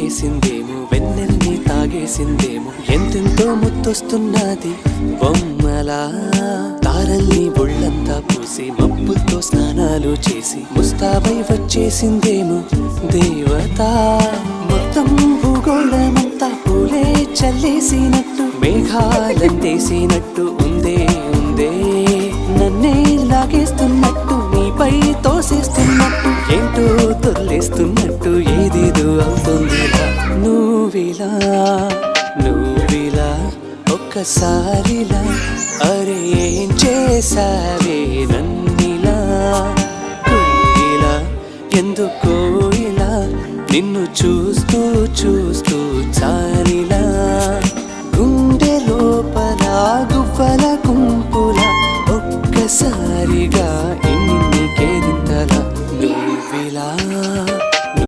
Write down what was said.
లాగేసిందేమో, వెన్నెల్ని తాగేసిందేమో, ఎంతెంతో ముత్తొస్తున్నది బొమ్మలా. తారల్ని ఒళ్ళంతా పూసి మబ్బులతో స్నానాలు చేసి ముస్తాబై వచ్చేసిందేమో దేవత. మొత్తం భూగోళమంతా పూలే చల్లేసినట్టు, మేఘాలందేసినట్టు ఉందే ఉందే. నన్నే లాగేస్తున్నట్టు, నీపై తోసేస్తున్నట్టు, ఏంటో తొల్లేస్తున్నట్టు, ఏదేదో అవుతుందిలా. నువ్విలా నువ్విలా ఒక్కసారిలా, అరే ఏం చేసావే నన్నిలా. ఇలా ఎందుకో ఇలా నిన్ను చూస్తూ చూస్తూ చాలిలా.